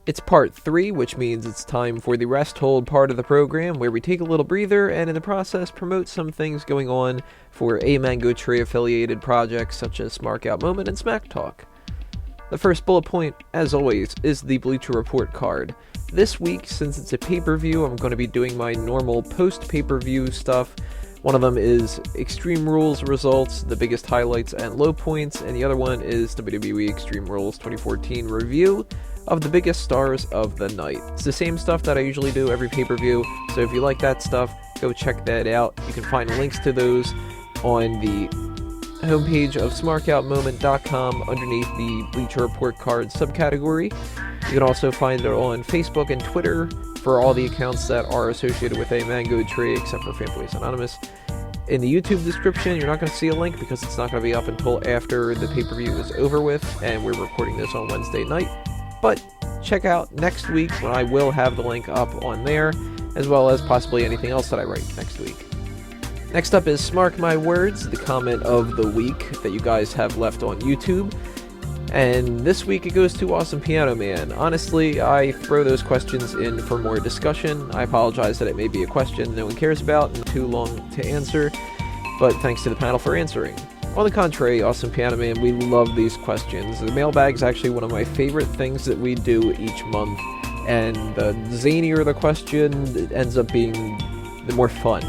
It's part 3, which means it's time for the rest hold part of the program, where we take a little breather and in the process promote some things going on for a Mango Tree affiliated projects such as Smark Out Moment and Smack Talk. The first bullet point, as always, is the Bleacher Report card. This week, since it's a pay-per-view, I'm going to be doing my normal post-pay-per-view stuff. One of them is Extreme Rules results, the biggest highlights and low points, and the other one is WWE Extreme Rules 2014 review of the biggest stars of the night. It's the same stuff that I usually do every pay-per-view, so if you like that stuff, go check that out. You can find links to those on the homepage of smarkoutmoment.com underneath the Bleacher Report card subcategory. You can also find it on Facebook and Twitter for all the accounts that are associated with a Mango Tree, except for Fanboys Anonymous. In the YouTube description, you're not going to see a link because it's not going to be up until after the pay-per-view is over with, and we're recording this on Wednesday night. But check out next week when I will have the link up on there, as well as possibly anything else that I write next week. Next up is Smark My Words, the comment of the week that you guys have left on YouTube. And this week it goes to Awesome Piano Man. Honestly, I throw those questions in for more discussion. I apologize that it may be a question no one cares about and too long to answer, but thanks to the panel for answering. On the contrary, Awesome Piano Man, we love these questions. The mailbag is actually one of my favorite things that we do each month, and the zanier the question, it ends up being the more fun.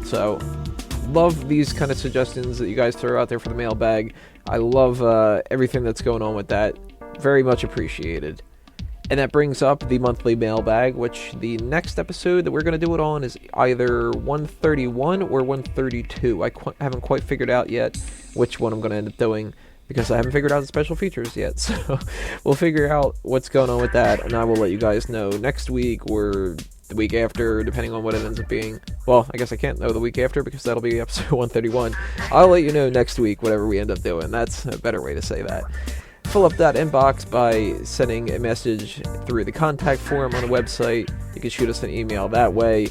So, love these kind of suggestions that you guys throw out there for the mailbag. I love everything that's going on with that. Very much appreciated. And that brings up the monthly mailbag, which the next episode that we're going to do it on is either 131 or 132. I haven't quite figured out yet which one I'm going to end up doing, because I haven't figured out the special features yet. So we'll figure out what's going on with that, and I will let you guys know next week or the week after, depending on what it ends up being. Well, I guess I can't know the week after because that'll be episode 131. I'll let you know next week, whatever we end up doing. That's a better way to say that. Fill up that inbox by sending a message through the contact form on the website. You can shoot us an email that way,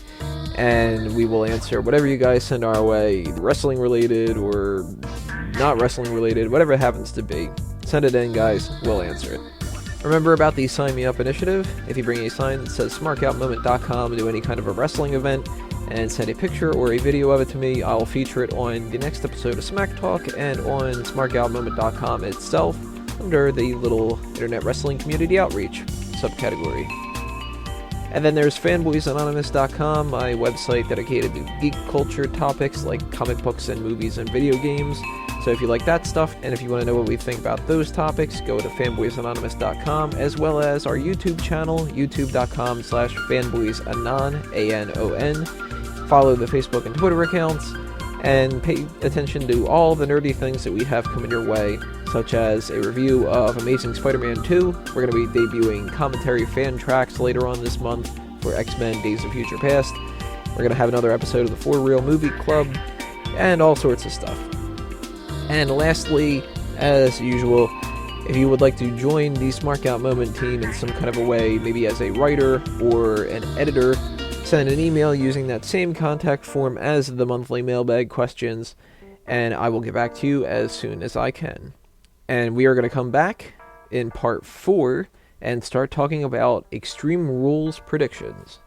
and we will answer whatever you guys send our way, wrestling related or not wrestling related, whatever it happens to be. Send it in, guys. We'll answer it. Remember about the Sign Me Up initiative. If you bring a sign that says smarkoutmoment.com to any kind of a wrestling event and send a picture or a video of it to me, I'll feature it on the next episode of Smack Talk and on smarkoutmoment.com itself, under the little Internet Wrestling Community Outreach subcategory. And then there's fanboysanonymous.com, my website dedicated to geek culture topics like comic books and movies and video games. So if you like that stuff, and if you want to know what we think about those topics, go to fanboysanonymous.com, as well as our YouTube channel, youtube.com/fanboysanon, A-N-O-N. Follow the Facebook and Twitter accounts, and pay attention to all the nerdy things that we have coming your way, such as a review of Amazing Spider-Man 2. We're going to be debuting commentary fan tracks later on this month for X-Men Days of Future Past. We're going to have another episode of the For Real Movie Club, and all sorts of stuff. And lastly, as usual, if you would like to join the Smark Out Moment team in some kind of a way, maybe as a writer or an editor, send an email using that same contact form as the monthly mailbag questions, and I will get back to you as soon as I can. And we are going to come back in part 4 and start talking about Extreme Rules predictions.